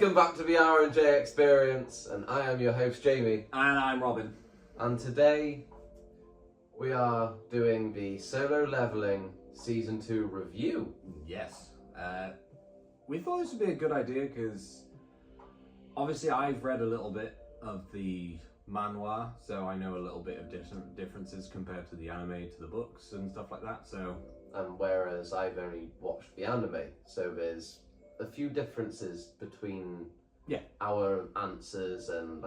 Welcome back to the R&J Experience, and I am your host Jamie. And I'm Robin. And today we are doing the Solo Leveling Season 2 review. Yes. We thought this would be a good idea because obviously I've read a little bit of the manhwa, so I know a little bit of differences compared to the anime, to the books and stuff like that. So, And whereas I've only watched the anime, so there's a few differences between our answers and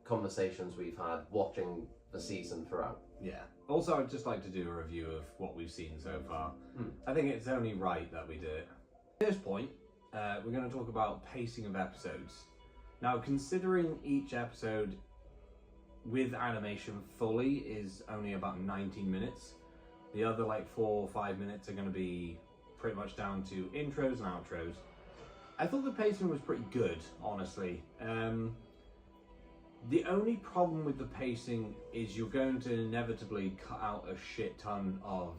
conversations we've had watching the season throughout. Yeah. Also, I'd just like to do a review of what we've seen so far. I think it's only right that we do it. At this point, we're going to talk about pacing of episodes. Now, considering each episode with animation fully is only about 19 minutes, the other 4 or 5 minutes are going to be pretty much down to intros and outros. I thought the pacing was pretty good, honestly. The only problem with the pacing is you're going to inevitably cut out a shit ton of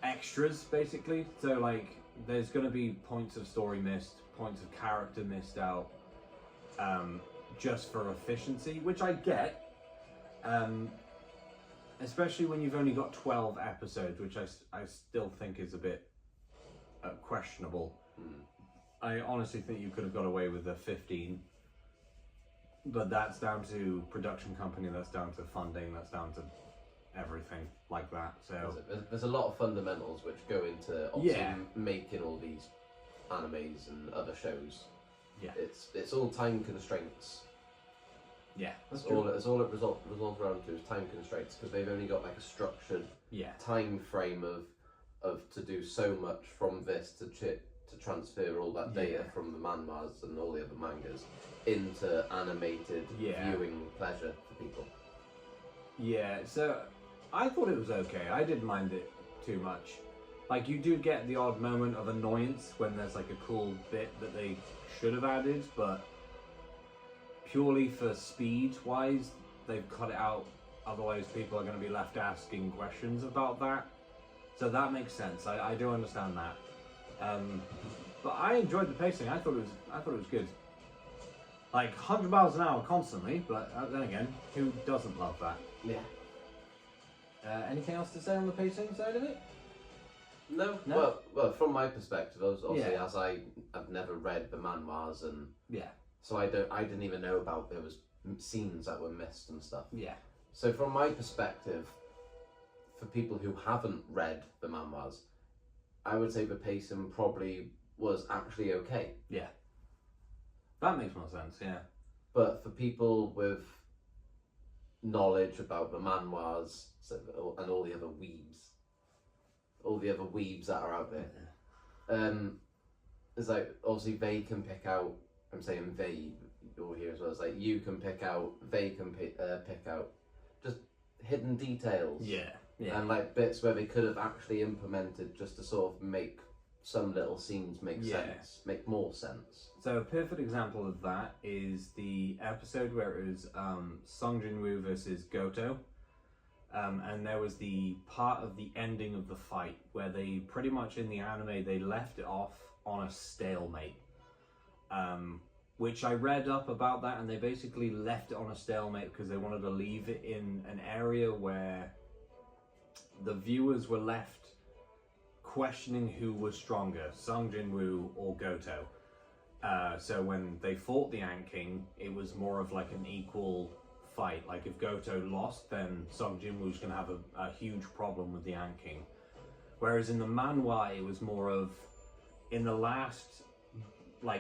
extras, basically. So there's going to be points of story missed, points of character missed out, just for efficiency, which I get. Especially when you've only got 12 episodes, which I still think is a bit questionable. I honestly think you could have got away with the 15, but that's down to production company, that's down to funding, that's down to everything like that. So there's a lot of fundamentals which go into making all these animes and other shows. Yeah, it's all time constraints. Yeah, that's all it resolves around to is time constraints, because they've only got a structured time frame of to do so much from this to transfer all that data from the manhwas and all the other mangas into animated viewing pleasure for people. Yeah, so I thought it was okay. I didn't mind it too much. You do get the odd moment of annoyance when there's a cool bit that they should have added, but purely for speed wise, they've cut it out. Otherwise, people are going to be left asking questions about that. So that makes sense. I do understand that. But I enjoyed the pacing. I thought it was good. 100 miles an hour constantly, but then again, who doesn't love that? Yeah. Anything else to say on the pacing side of it? No. Well, from my perspective, obviously, as I've never read the manhwas, and so I didn't even know about there was scenes that were missed and stuff. Yeah. So from my perspective, for people who haven't read the manhwas, I would say the pacing probably was actually okay. Yeah. That makes more sense, yeah. But for people with knowledge about the manhwas and all the other weebs that are out there, it's obviously they can pick out, I'm saying they, you're here as well, it's you can pick out, they can pick out just hidden details. Yeah. And bits where they could have actually implemented just to sort of make some little scenes make sense, make more sense. So a perfect example of that is the episode where it was Sung Jin-woo versus Goto. And there was the part of the ending of the fight where they pretty much in the anime, they left it off on a stalemate. Which I read up about that, and they basically left it on a stalemate because they wanted to leave it in an area where the viewers were left questioning who was stronger, Sung Jin-woo or Goto. So when they fought the Ant King, it was more of an equal fight. If Goto lost, then Sung Jin-woo's going to have a huge problem with the Ant King. Whereas in the manhwa, it was more of, in the last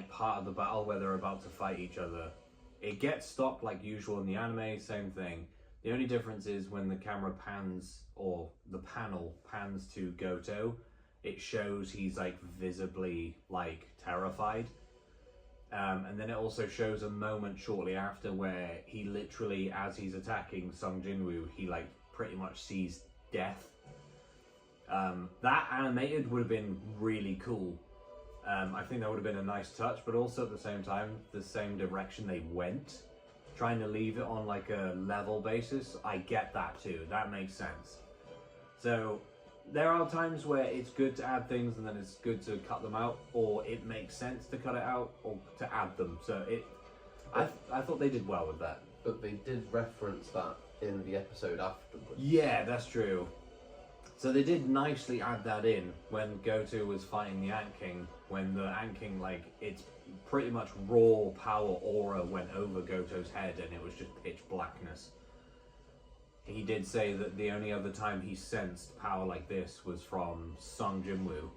part of the battle where they're about to fight each other, it gets stopped like usual. In the anime, same thing. The only difference is when the camera pans, or the panel pans to Goto, it shows he's visibly terrified. And then it also shows a moment shortly after where he literally, as he's attacking Sung Jin-woo, he pretty much sees death. That animated would have been really cool. I think that would have been a nice touch, but also at the same time, the same direction they went, trying to leave it on a level basis, I get that too. That makes sense. So there are times where it's good to add things and then it's good to cut them out, or it makes sense to cut it out or to add them. So I thought they did well with that. But they did reference that in the episode afterwards. Yeah, that's true. So they did nicely add that in when Goku was fighting the Ant King, when the Ant King, like, it's pretty much raw power aura went over Goto's head and it was just pitch blackness. He did say that the only other time he sensed power like this was from Sung Jinwoo.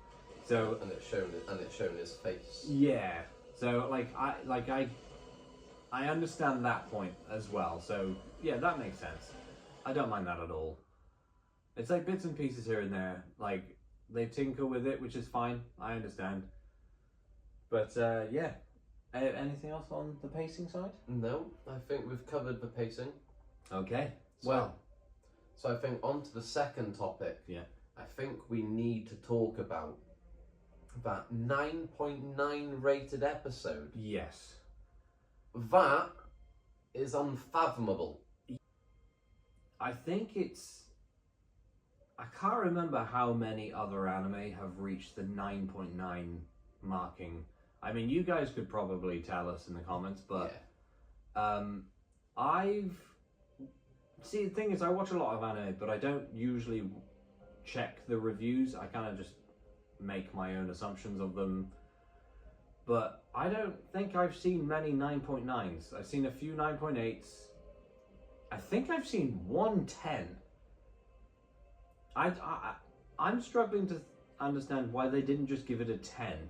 So and it's shown his face. Yeah. So I understand that point as well. So yeah, that makes sense. I don't mind that at all. It's like bits and pieces here and there. Like they tinker with it, which is fine. I understand. But yeah. Anything else on the pacing side? No, I think we've covered the pacing. Okay. So I think on to the second topic. Yeah. I think we need to talk about that 9.9 rated episode. Yes. That is unfathomable. I think I can't remember how many other anime have reached the 9.9 marking. I mean, you guys could probably tell us in the comments, but See, the thing is, I watch a lot of anime, but I don't usually check the reviews. I kind of just make my own assumptions of them. But I don't think I've seen many 9.9s. I've seen a few 9.8s. I think I've seen one 10. I'm struggling to understand why they didn't just give it a 10.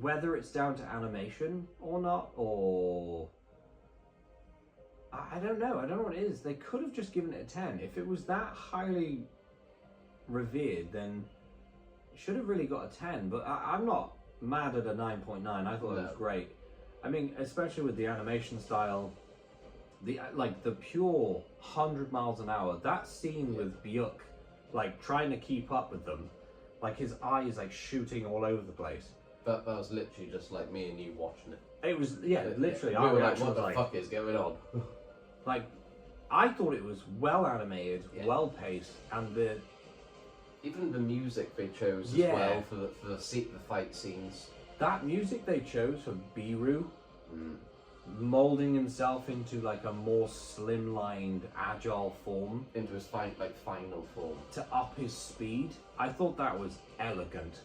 Whether it's down to animation or not, or... I don't know. I don't know what it is. They could have just given it a 10. If it was that highly revered, then it should have really got a 10. But I'm not mad at a 9.9. I thought it was great. I mean, especially with the animation style, the pure 100 miles an hour. That scene with Byuk, like trying to keep up with them, like his eyes like shooting all over the place. That was literally just like me and you watching it. It was literally. We were like, what the fuck is going on? Like, I thought it was well animated, well paced, and even the music they chose as well for the fight scenes. That music they chose for Biru, molding himself into like a more slimlined, agile form, into his final form, to up his speed. I thought that was elegant,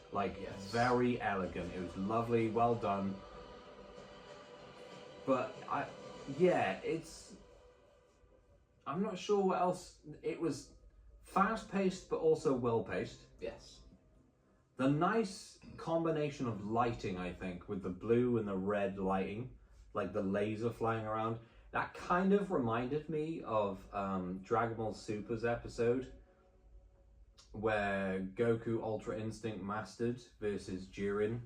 very elegant. It was lovely, well done. But I'm not sure what else. It was fast-paced, but also well-paced. Yes. The nice combination of lighting, I think, with the blue and the red lighting, like the laser flying around, that kind of reminded me of Dragon Ball Super's episode, where Goku Ultra Instinct Mastered versus Jiren,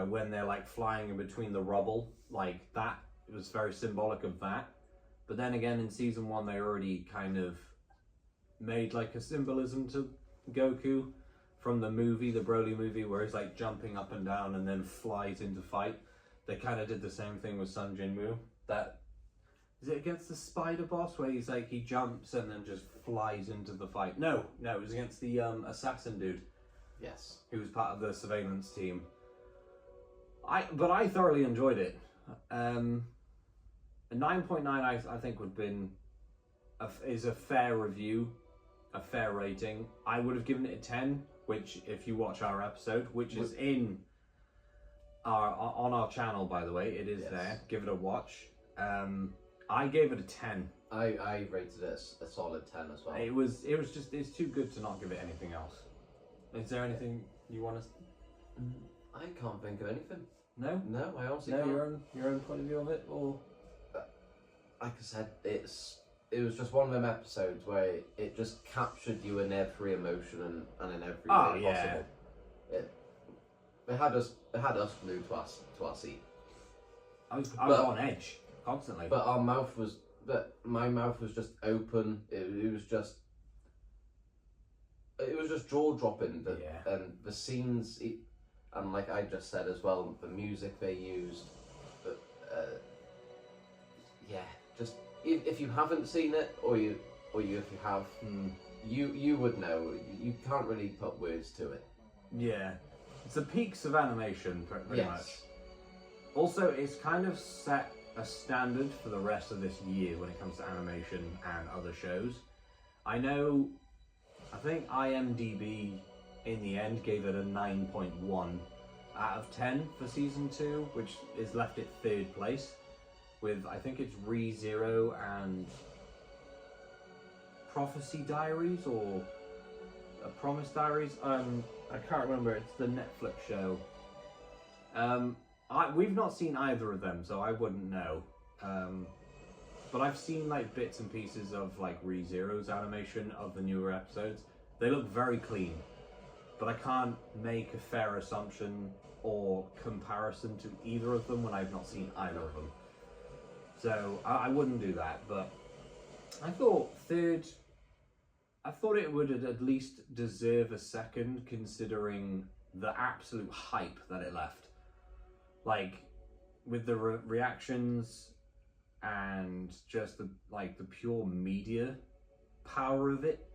when they're like flying in between the rubble, like that. It was very symbolic of that. But then again, in season 1, they already kind of made like a symbolism to Goku from the movie, the Broly movie, where he's like jumping up and down and then flies into fight. They kind of did the same thing with Sung Jinwoo. That is it against the Spider Boss, where he's like he jumps and then just flies into the fight. No, it was against the assassin dude. Yes, who was part of the surveillance team. But I thoroughly enjoyed it. A 9.9 I think would have been is a fair review, a fair rating. I would have given it a 10, which if you watch our episode, which is on our channel, by the way, it is there. Give it a watch. I gave it a 10. I rated it a solid 10 as well. It's too good to not give it anything else. Is there anything you want to? I can't think of anything. No, I honestly can't. your own point of view of it, or like I said, it was just one of them episodes where it just captured you in every emotion and in every way possible. It had us glued to our seat. I was on edge constantly. But my mouth was just open. It was just jaw dropping. And the scenes, and like I just said as well, the music they used. Just if you haven't seen it or you or if you have, you would know. You can't really put words to it. Yeah, it's the peaks of animation, pretty much. Also, it's kind of set a standard for the rest of this year when it comes to animation and other shows. I think IMDb in the end gave it a 9.1 out of 10 for season 2, which is left it 3rd place with, I think it's ReZero and Prophecy Diaries or Promise Diaries. I can't remember. It's the Netflix show. We've not seen either of them, so I wouldn't know. But I've seen like bits and pieces of like ReZero's animation of the newer episodes. They look very clean, but I can't make a fair assumption or comparison to either of them when I've not seen either of them. So I wouldn't do that. But I thought it would at least deserve a second, considering the absolute hype that it left. Like, with the reactions and just the pure media power of it,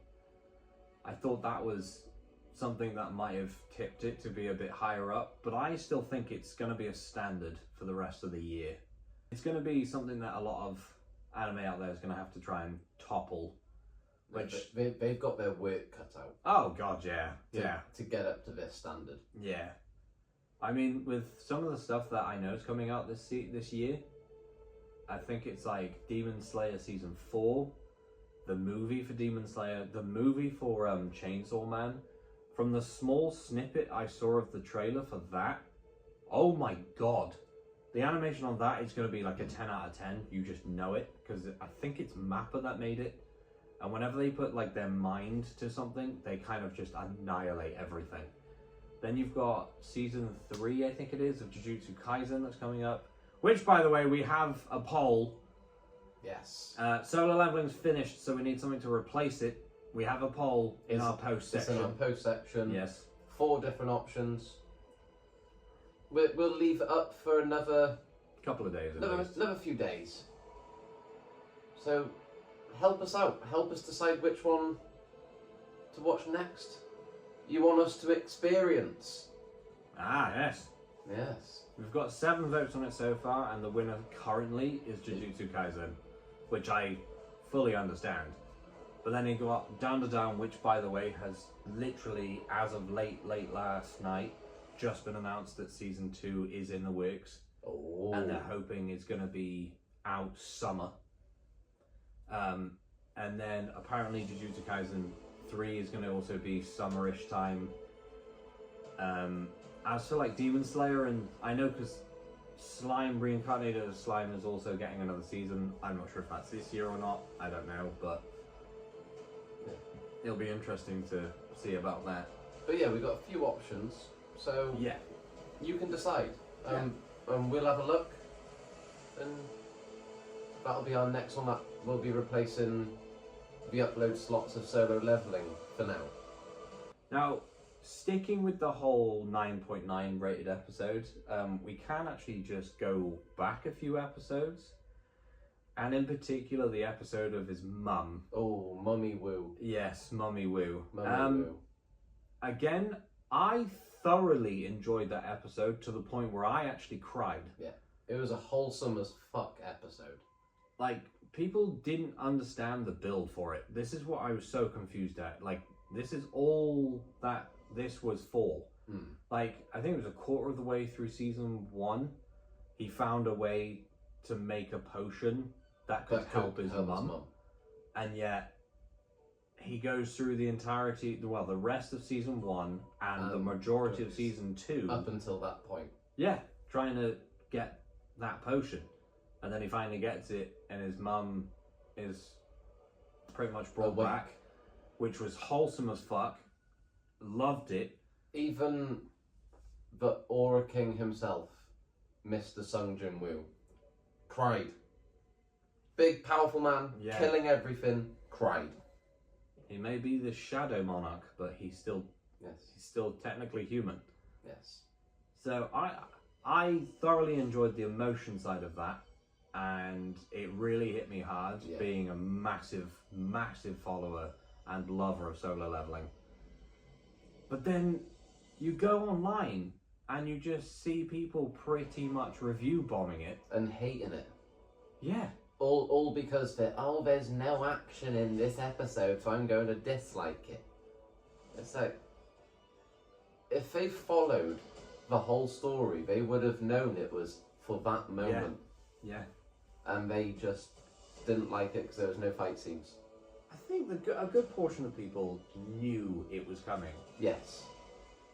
I thought that was something that might have tipped it to be a bit higher up, but I still think it's going to be a standard for the rest of the year. It's going to be something that a lot of anime out there is going to have to try and topple. Which they've got their work cut out. Oh god, yeah. To get up to their standard. Yeah. I mean, with some of the stuff that I know is coming out this year, I think it's like Demon Slayer Season 4, the movie for Demon Slayer, the movie for Chainsaw Man. From the small snippet I saw of the trailer for that, oh my god. The animation on that is going to be like a 10 out of 10. You just know it, because I think it's Mappa that made it. And whenever they put like their mind to something, they kind of just annihilate everything. Then you've got season 3, I think it is, of Jujutsu Kaisen that's coming up. Which, by the way, we have a poll. Yes. Solo Leveling's finished, so we need something to replace it. We have a poll in our post section. It's in our post section. Yes. 4 different options. We'll leave it up for another couple of days. Another few days. So help us out. Help us decide which one to watch next. You want us to experience. Ah, yes. Yes. We've got 7 votes on it so far, and the winner currently is Jujutsu Kaisen, which I fully understand. But then you got Down to Down, which, by the way, has literally, as of late last night, just been announced that season 2 is in the works. Oh. And they're hoping it's going to be out summer. And then apparently Jujutsu Kaisen 3 is going to also be summerish time. As for like Demon Slayer, and I know because Slime Reincarnated as Slime is also getting another season. I'm not sure if that's this year or not. I don't know, but it'll be interesting to see about that. But yeah, we've got a few options, so yeah, you can decide. And we'll have a look, and that'll be our next one. That will be replacing the upload slots of Solo Leveling for now. Now, sticking with the whole 9.9 rated episode, we can actually just go back a few episodes, and in particular the episode of his mum. Oh, Mummy Woo. Yes, Mummy Woo. Mummy Woo. Again, I thoroughly enjoyed that episode to the point where I actually cried. Yeah, it was a wholesome as fuck episode. Like, people didn't understand the build for it. This is what I was so confused at. Like, this is all that this was for. Like, I think it was a quarter of the way through season 1, he found a way to make a potion that could help his mum. And yet, he goes through the entirety, well, the rest of season 1 and the majority of season 2. Up until that point. Yeah, trying to get that potion. And then he finally gets it, and his mum is pretty much brought back, which was wholesome as fuck. Loved it. Even the Aura King himself, Mr. Sung Jin Woo, cried. Big, powerful man, killing everything, cried. He may be the Shadow Monarch, but he's still technically human. Yes. So I thoroughly enjoyed the emotion side of that. and it really hit me hard, being a massive follower and lover of Solo Leveling. But then you go online and you just see people pretty much review bombing it and hating it. Yeah. All because there's no action in this episode, so I'm going to dislike it. It's like, if they followed the whole story, they would have known it was for that moment. Yeah. And they just didn't like it because there was no fight scenes. I think a good portion of people knew it was coming. Yes.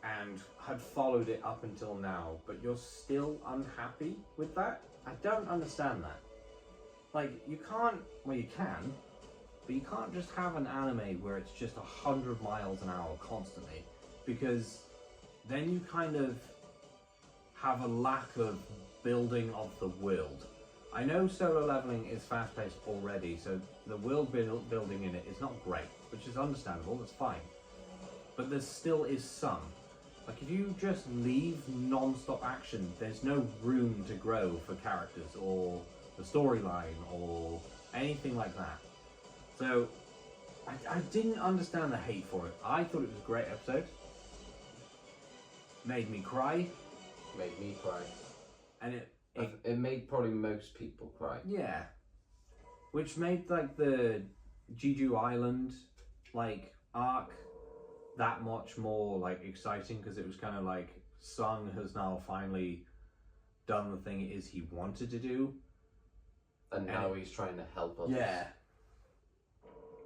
And had followed it up until now, but you're still unhappy with that? I don't understand that. Like, you can't, well, you can, but you can't just have an anime where it's just 100 miles an hour constantly, because then you kind of have a lack of building of the world. I know Solo Leveling is fast-paced already, so the world building in it is not great, which is understandable, that's fine. But there still is some. Like, if you just leave non-stop action, there's no room to grow for characters, or the storyline, or anything like that. So, I didn't understand the hate for it. I thought it was a great episode. Made me cry. Made me cry. And it made probably most people cry. Yeah. Which made, like, the Jeju Island, like, arc that much more, like, exciting, because it was kind of like Sung has now finally done the thing it is he wanted to do. And now he's trying to help others. Yeah.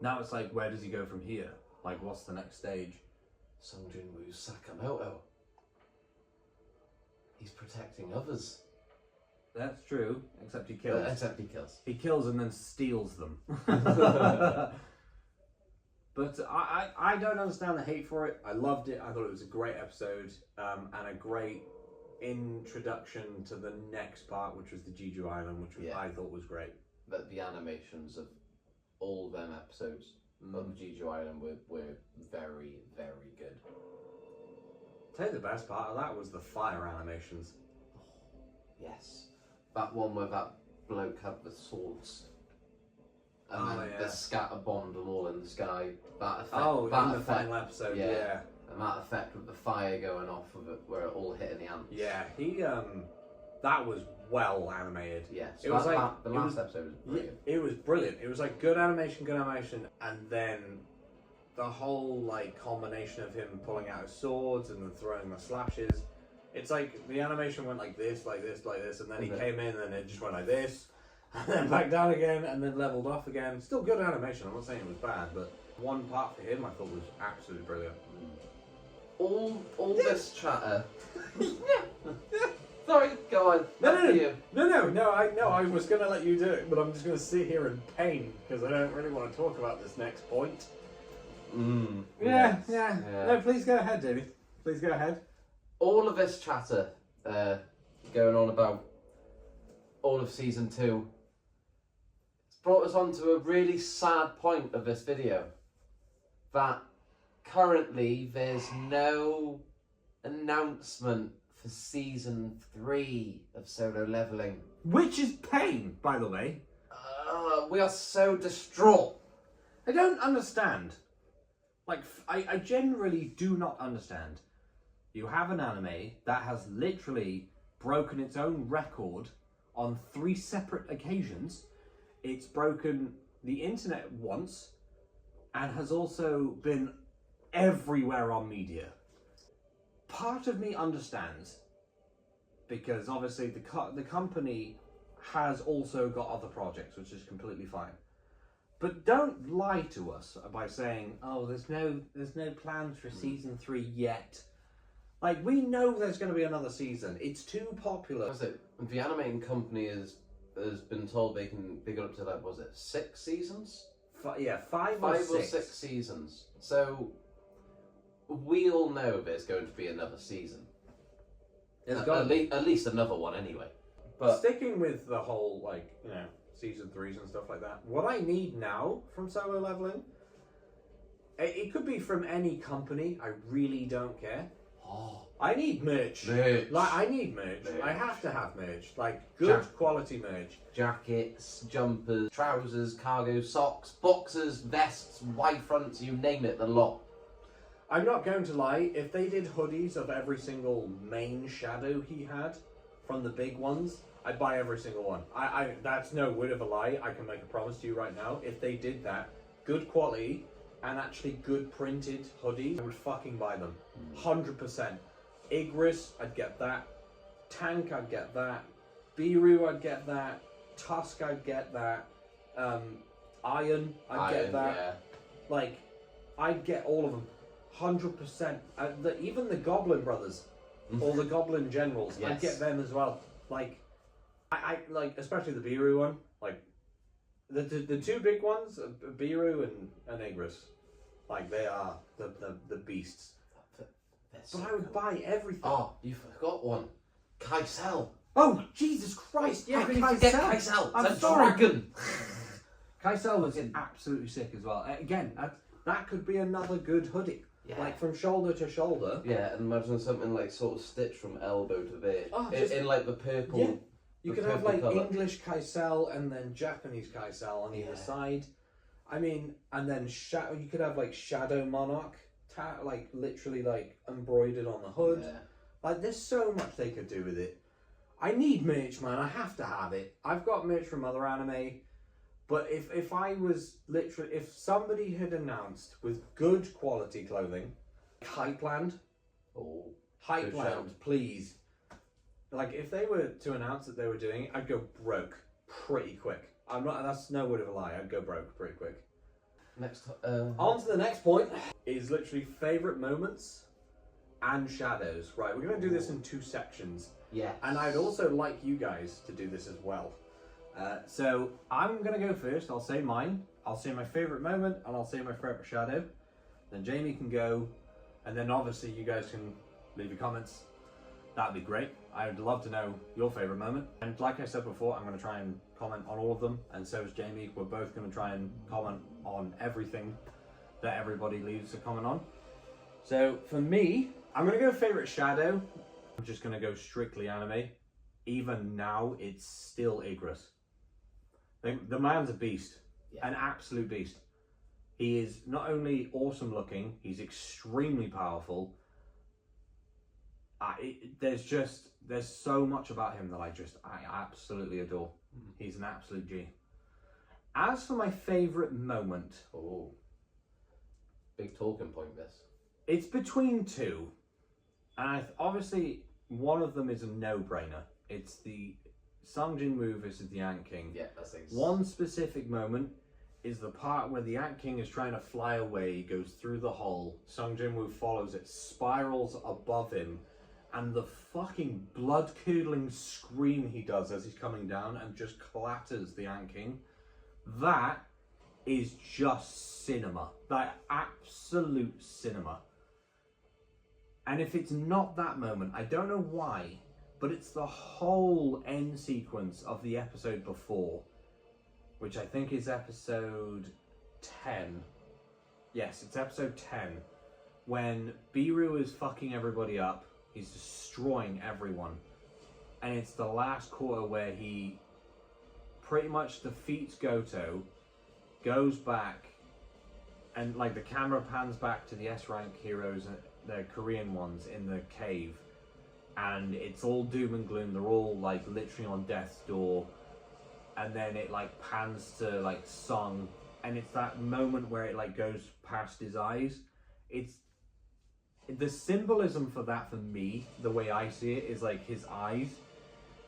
Now it's like, where does he go from here? Like, what's the next stage? Sung Jin-woo's Sakamoto. He's protecting others. That's true, except he kills. Except he kills. He kills and then steals them. But I don't understand the hate for it. I loved it. I thought it was a great episode, and a great introduction to the next part, which was the Jeju Island, which I thought was great. But the animations of all them episodes of Jeju Island were very, very good. I'll tell you the best part of that was the fire animations. Yes. That one where that bloke had the swords. And then the scatter bombed them all in the sky. That effect. Oh, that in the effect, final episode, yeah. And that effect with the fire going off of it, where it all hitting the ants. Yeah, that was well animated. Yes, it was like the last episode was brilliant. It was brilliant. It was like good animation, and then the whole like combination of him pulling out his swords and then throwing the slashes. It's like the animation went like this, like this, like this, and then he came in and it just went like this, and then back down again, and then leveled off again. Still good animation. I'm not saying it was bad, but one part for him I thought was absolutely brilliant. All this chatter. Sorry, go on. No. I was going to let you do it, but I'm just going to sit here in pain because I don't really want to talk about this next point. Yeah. No, please go ahead, David. Please go ahead. All of this chatter going on about all of season 2, it's brought us on to a really sad point of this video. That currently there's no announcement for season 3 of Solo Leveling. Which is pain, by the way. We are so distraught. I don't understand. Like, I generally do not understand. You have an anime that has literally broken its own record on 3 separate occasions. It's broken the internet once and has also been everywhere on media. Part of me understands, because obviously the company has also got other projects, which is completely fine. But don't lie to us by saying, "Oh, there's no plans for season 3 yet." Like, we know there's going to be another season. It's too popular. The animating company has been told they got up to, like, was it 6 seasons? 5 or 6 seasons. So we all know there's going to be another season. At least another one anyway. But sticking with the whole, like, season 3s and stuff like that, what I need now from Solo Leveling, it could be from any company, I really don't care. Oh, I need merch. Like, I need merch. I have to have merch. Like, good quality merch. Jackets, jumpers, trousers, cargo socks, boxers, vests, wide fronts, you name it, the lot. I'm not going to lie, if they did hoodies of every single main shadow he had, from the big ones, I'd buy every single one. That's no word of a lie, I can make a promise to you right now. If they did that, good quality, and actually good printed hoodies, I would fucking buy them. 100%. Igris, I'd get that. Tank, I'd get that. Biru, I'd get that. Tusk, I'd get that. Iron, I'd get that. Yeah. Like, I'd get all of them. 100%. Even the Goblin Brothers, or the Goblin Generals, Yes. I'd get them as well. Like, I like, especially the Biru one. Like, the two big ones, Biru and Igris. Like, they are the beasts. So but I would buy everything. Oh, you forgot one. Kaisel. Oh, Jesus Christ! Yeah, How can you forget Kaisel? It's a dragon. Kaisel was absolutely sick as well. Again, that could be another good hoodie. Yeah. Like, from shoulder to shoulder. Yeah, and imagine something like sort of stitched from elbow to veer. Oh, in like the purple. Yeah. You could have like colour. English Kaisel and then Japanese Kaisel on either side. I mean, and then you could have like Shadow Monarch, like literally like embroidered on the hood. Yeah. Like, there's so much they could do with it. I need merch, man. I have to have it. I've got merch from other anime, but if I was literally, if somebody had announced with good quality clothing, Hypeland, Hypeland, please. Like, if they were to announce that they were doing it, I'd go broke pretty quick. That's no word of a lie. I'd go broke pretty quick. Next. On to the next point is literally favourite moments and shadows. Right, we're going to do this in 2 sections. Yeah. And I'd also like you guys to do this as well. So I'm going to go first. I'll say mine. I'll say my favourite moment and I'll say my favourite shadow. Then Jamie can go. And then obviously you guys can leave your comments. That'd be great. I'd love to know your favourite moment. And like I said before, I'm going to try and comment on all of them. And so is Jamie. We're both going to try and comment on everything that everybody leaves a comment on. So for me, I'm going to go favourite shadow. I'm just going to go strictly anime. Even now, it's still Igris. The man's a beast. Yeah. An absolute beast. He is not only awesome looking, he's extremely powerful. There's so much about him that I absolutely adore. He's an absolute G. As for my favourite moment, big talking point. This. It's between 2, and obviously one of them is a no-brainer. It's the Sung Jin-woo versus the Ant King. Yeah, that's exactly. One specific moment is the part where the Ant King is trying to fly away, goes through the hole. Sung Jin-woo follows it, spirals above him. And the fucking blood-curdling scream he does as he's coming down and just clatters the Ant King. That is just cinema. Like, absolute cinema. And if it's not that moment, I don't know why, but it's the whole end sequence of the episode before, which I think is episode 10. Yes, it's episode 10. When Biru is fucking everybody up. He's destroying everyone. And it's the last quarter where he pretty much defeats Goto, goes back, and like the camera pans back to the S-rank heroes, the Korean ones in the cave. And it's all doom and gloom. They're all like literally on death's door. And then it like pans to like Sung. And it's that moment where it like goes past his eyes. It's the symbolism for that, for me, the way I see it, is like his eyes.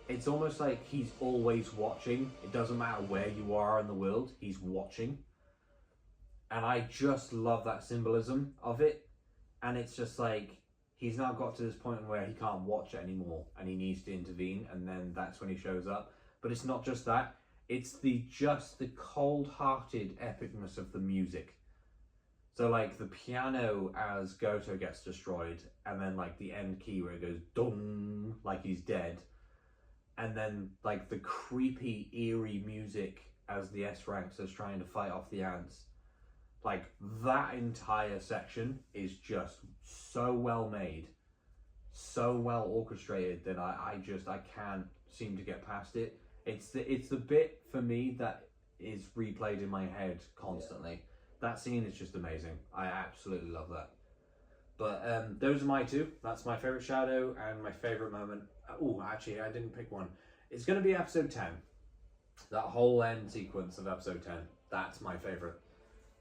It's almost like he's always watching. It doesn't matter where you are in the world, he's watching. And I just love that symbolism of it. And it's just like, he's now got to this point where he can't watch it anymore and he needs to intervene, and then that's when he shows up. But it's not just that, it's the cold-hearted epicness of the music. So like the piano as Goto gets destroyed, and then like the end key where it goes dong, like he's dead, and then like the creepy eerie music as the S-ranks is trying to fight off the ants. Like that entire section is just so well made. so well orchestrated that I can't seem to get past it. It's the bit for me that is replayed in my head constantly. Yeah. That scene is just amazing. I absolutely love that. But those are my two. That's my favorite shadow and my favorite moment. Oh, actually, I didn't pick one. It's going to be episode 10. That whole end sequence of episode 10. That's my favorite.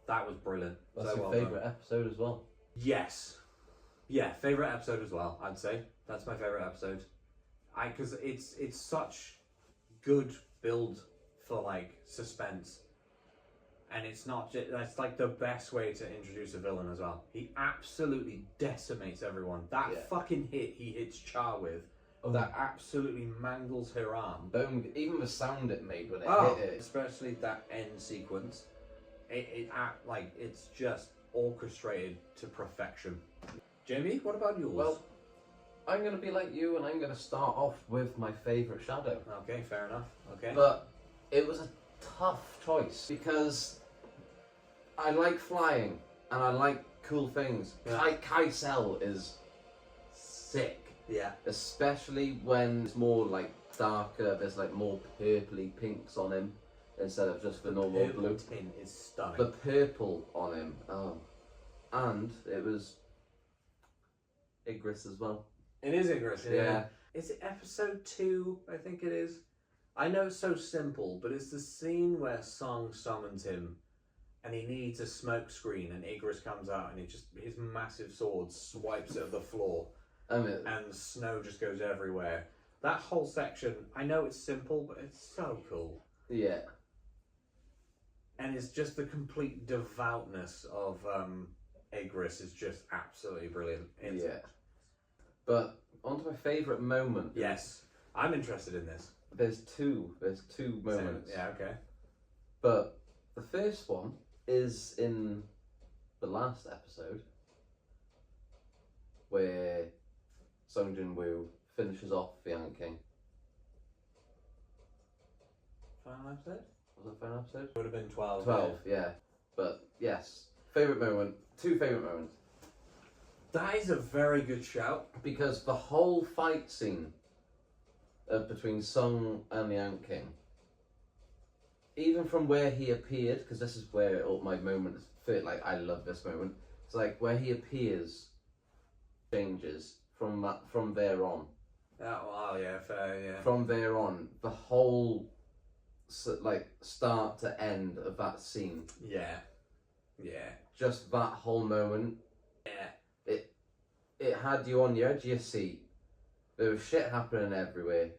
That was brilliant. That's so your favorite episode as well? Yes. Yeah, favorite episode as well, I'd say. That's my favorite episode. Because it's such good build for like suspense. And it's not just, that's like the best way to introduce a villain as well. He absolutely decimates everyone. That fucking hit he hits Char with, that absolutely mangles her arm. Even the sound it made when it hit it. Especially that end sequence. It's just orchestrated to perfection. Jamie, what about yours? Well, I'm going to be like you, and I'm going to start off with my favourite shadow. Okay, fair enough. Okay. But it was a tough choice because I like flying and I like cool things. Yeah. Kaisel is sick. Yeah. Especially when it's more like darker, there's like more purpley pinks on him instead of just the normal blue. The tint is stunning. The purple on him. Oh. And it was Igris as well. It is Igris, yeah. Is it episode 2? I think it is. I know it's so simple, but it's the scene where Song summons him and he needs a smoke screen and Igris comes out and his massive sword swipes at the floor and the snow just goes everywhere. That whole section, I know it's simple, but it's so cool. Yeah. And it's just the complete devoutness of Igris is just absolutely brilliant. But onto my favourite moment. Yes, I'm interested in this. There's two moments. Yeah, okay. But the first one is in the last episode where Sung Jin Woo finishes off the Ant King. Final episode? Was it final episode? It would have been 12. 12, yeah. But yes, favourite moment. Two favourite moments. That is a very good shout. Because the whole fight scene between Sung and the Ant King, even from where he appeared, because this is where all my moments feel like I love this moment. It's like where he appears changes from there on. Oh yeah, fair, yeah. From there on, the whole start to end of that scene. Yeah. Just that whole moment. Yeah. It had you on the edge of your seat. There was shit happening everywhere,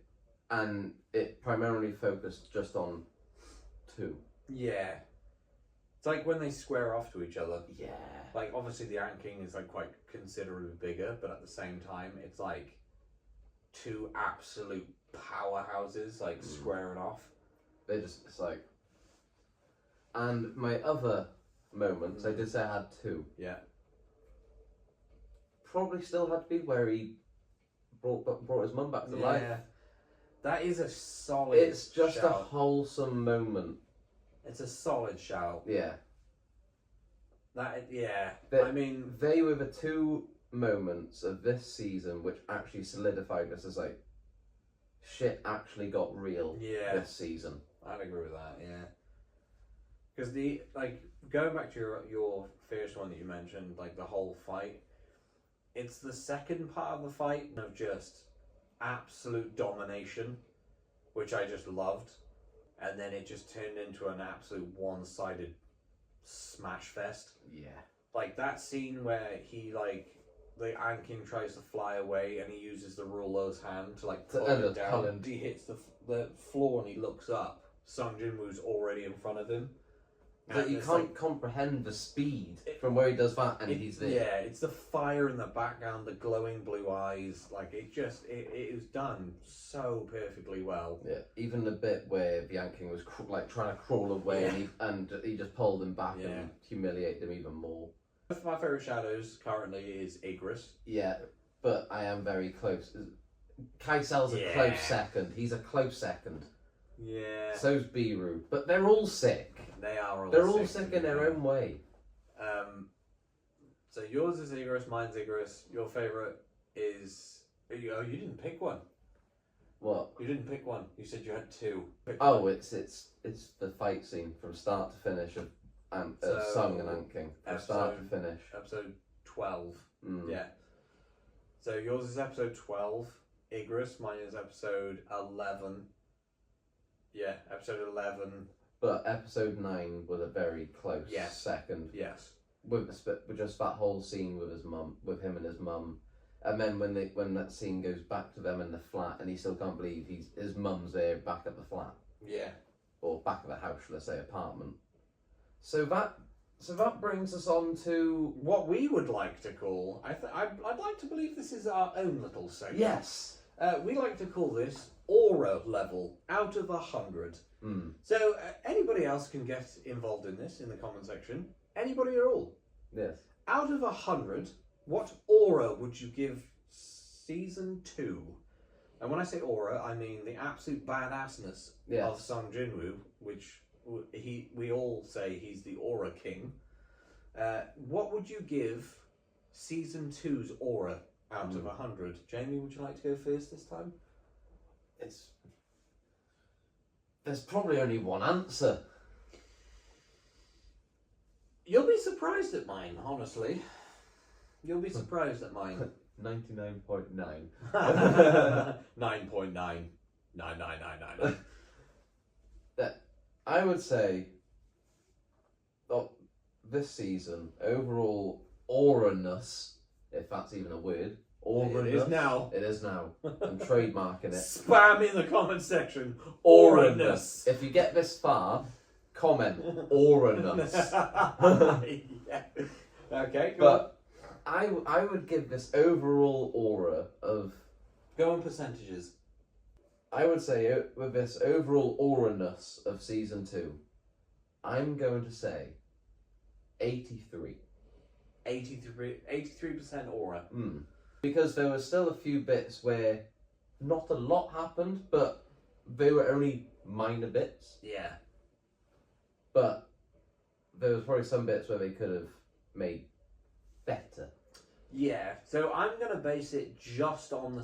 and it primarily focused just on two. Yeah. It's like when they square off to each other. Yeah. Like, obviously the Ant King is like quite considerably bigger, but at the same time, it's like two absolute powerhouses like squaring off. It's like. And my other moments, I did say I had two. Yeah. Probably still had to be where he brought his mum back to life. That is a solid It's just shout. a wholesome moment. It's a solid shout. Yeah. I mean, they were the two moments of this season which actually solidified this as like, shit actually got real this season. I'd agree with that, yeah. Because going back to your first one that you mentioned, like the whole fight, it's the second part of the fight of just absolute domination, which I just loved, and then it just turned into an absolute one-sided smash fest. Yeah. Like that scene where the Ant King tries to fly away and he uses the ruler's hand to pull him down. He hits the floor and he looks up. Sung Jin Woo's already in front of him. But you can't comprehend the speed from where he does that and he's there. Yeah, it's the fire in the background, the glowing blue eyes. Like, it was done so perfectly well. Yeah, even the bit where the Ant King was trying to crawl away and he just pulled him back and humiliated him even more. One of my favourite shadows currently is Igris. Yeah, but I am very close. Kaisel's a close second. He's a close second. Yeah. So's Biru. But they're all sick. They are all They're all sick in their own way. So yours is Igris, mine's Igris. Your favourite is Oh, you didn't pick one. What? You didn't pick one. You said you had two. It's the fight scene from start to finish of Sung and Ant King. From start to finish. Episode 12. Mm. Yeah. So yours is episode 12. Igris. Mine is episode 11. Yeah, episode 11. But episode 9 was a very close second. Yes. With just that whole scene with him and his mum. And then when that scene goes back to them in the flat, and he still can't believe his mum's there back at the flat. Yeah. Or back at the house, let's say, apartment. So that brings us on to what we would like to call. I'd like to believe this is our own little segment. Yes. We like to call this aura level out of 100. Mm. So anybody else can get involved in this in the comment section. Anybody at all. Yes. Out of 100. What aura would you give season 2? And when I say aura, I mean the absolute badassness of Sung Jinwoo, which we all say he's the aura king. What would you give season 2's aura out of 100? Jamie, would you like to go first this time? There's probably only one answer. You'll be surprised at mine, honestly. You'll be surprised at mine. 99.9. 9.9. I would say, this season, overall aura-ness, if that's even a word, aura-ness. It is now. It is now. I'm trademarking it. Spam in the comment section, aura-ness. If you get this far, comment, aura-ness. Yeah. Okay, go on. I would give this overall aura of... Go on percentages. I would say with this overall aura-ness of season 2, I'm going to say 83. 83% aura. Mm. Because there were still a few bits where not a lot happened, but they were only minor bits. Yeah. But there was probably some bits where they could have made better. Yeah, so I'm gonna base it just on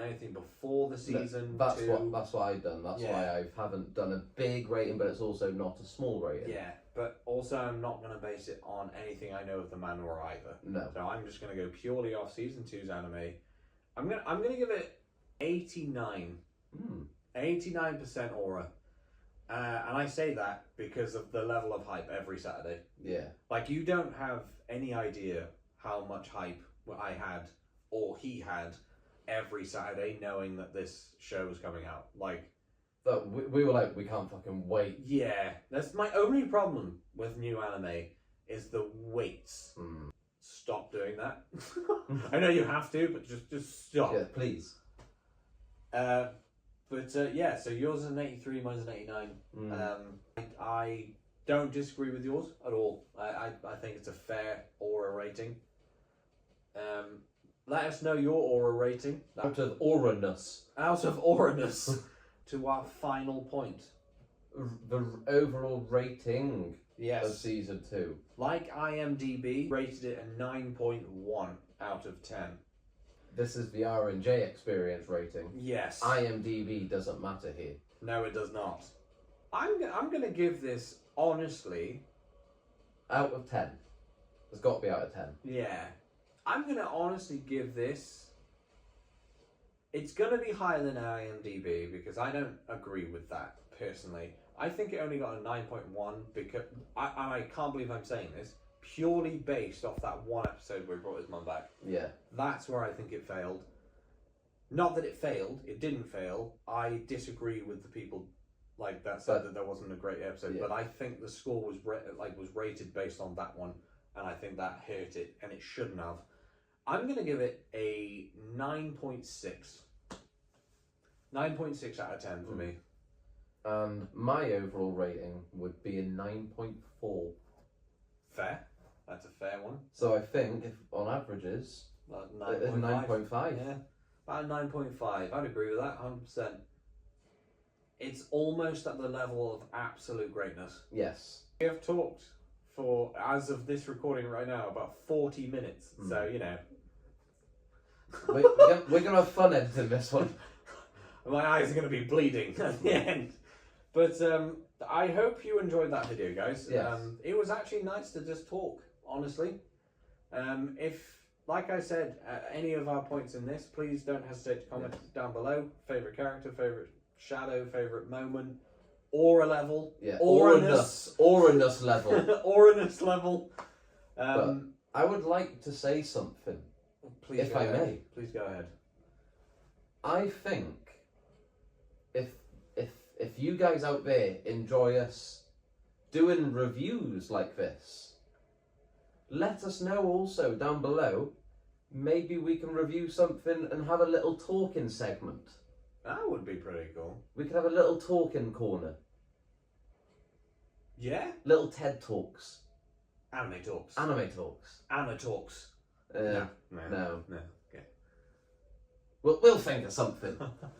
anything before the season. That's what I've done. That's why I haven't done a big rating, but it's also not a small rating. Yeah, but also I'm not gonna base it on anything I know of the manhwa either. No. So I'm just gonna go purely off season 2's anime. I'm gonna give it 89. 89% aura. And I say that because of the level of hype every Saturday. Yeah. Like, you don't have any idea how much hype I had, or he had, every Saturday knowing that this show was coming out. Like... But we were like, we can't fucking wait. Yeah. That's my only problem with new anime, is the waits. Stop doing that. I know you have to, but just stop. Yeah, please. Yeah, so yours is an 83, mine's an 89. I don't disagree with yours at all. I think it's a fair aura rating. Let us know your aura rating. Out of aura-ness. Out of aura-ness to our final point. The overall rating of season 2. Like IMDb, rated it a 9.1 out of 10. This is the R&J experience rating. Yes. IMDb doesn't matter here. No, it does not. I'm going to give this, honestly... Out of 10. It's got to be out of 10. Yeah. I'm going to honestly give this... It's going to be higher than IMDb, because I don't agree with that, personally. I think it only got a 9.1, because... I can't believe I'm saying this. Purely based off that one episode where he brought his mum back. Yeah. That's where I think it failed. Not that it failed, it didn't fail. I disagree with the people that said that there wasn't a great episode, but I think the score was rated based on that one, and I think that hurt it, and it shouldn't have. I'm going to give it a 9.6. 9.6 out of 10 for me. And my overall rating would be a 9.4. Fair. That's a fair one. So I think, if on averages, 9.5. Yeah, about 9.5. I'd agree with that, 100%. It's almost at the level of absolute greatness. Yes. We have talked for, as of this recording right now, about 40 minutes. So, We're gonna have fun editing this one. My eyes are going to be bleeding at the end. But I hope you enjoyed that video, guys. Yes. It was actually nice to just talk, honestly. If, like I said, at any of our points in this, please don't hesitate to comment down below. Favourite character, favourite shadow, favourite moment, aura level. Yeah. Auranus. Auranus level. Auranus level. But I would like to say something. Please if go I ahead. may. Please go ahead. I think if you guys out there enjoy us doing reviews like this, let us know also down below. Maybe we can review something and have a little talking segment. That would be pretty cool. We could have a little talking corner. Yeah? Little TED Talks. Anime talks. Anime Talks. Anna talks. No. Okay. We'll think of something.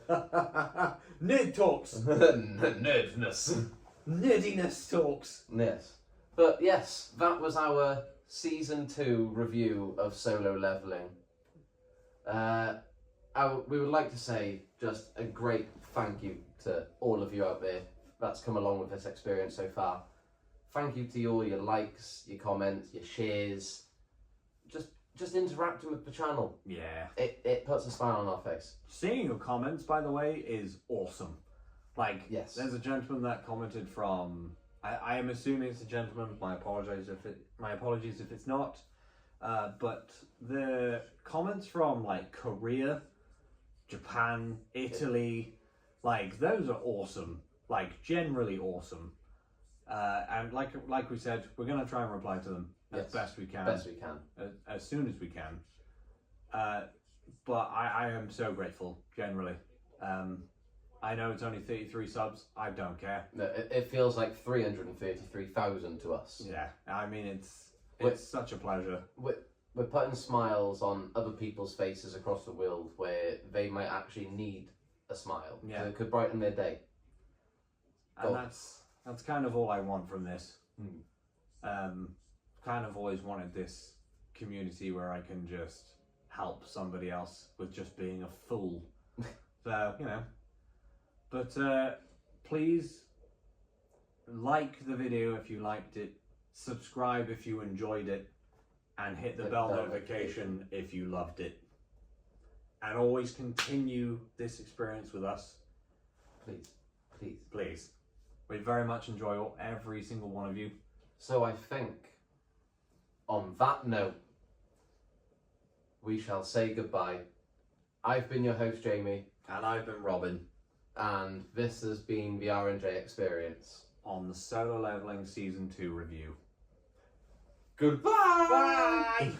Nerd talks. Nerdness. Nerdiness talks. Yes. But yes, that was our Season 2 review of Solo Leveling. We would like to say just a great thank you to all of you out there that's come along with this experience so far. Thank you to all your likes, your comments, your shares. Just interacting with the channel. Yeah. It puts a smile on our face. Seeing your comments, by the way, is awesome. Like, yes. There's a gentleman that commented from... I am assuming it's a gentleman. My apologies if it's not. But the comments from like Korea, Japan, Italy, like those are awesome. Like generally awesome. And like we said, we're gonna try and reply to them as best we can. Best we can. As soon as we can. But I am so grateful generally. I know it's only 33 subs. I don't care. No, it feels like 333,000 to us. Yeah, I mean it's such a pleasure. We're putting smiles on other people's faces across the world where they might actually need a smile. Yeah, so it could brighten their day. And that's kind of all I want from this. Kind of always wanted this community where I can just help somebody else with just being a fool. So you know. But please like the video if you liked it, subscribe if you enjoyed it, and hit the bell notification if you loved it. And always continue this experience with us. Please, please. Please. We very much enjoy every single one of you. So I think, on that note, we shall say goodbye. I've been your host, Jamie. And I've been Robin. And this has been the R&J Experience on the Solo Leveling Season 2 review. Goodbye! Bye!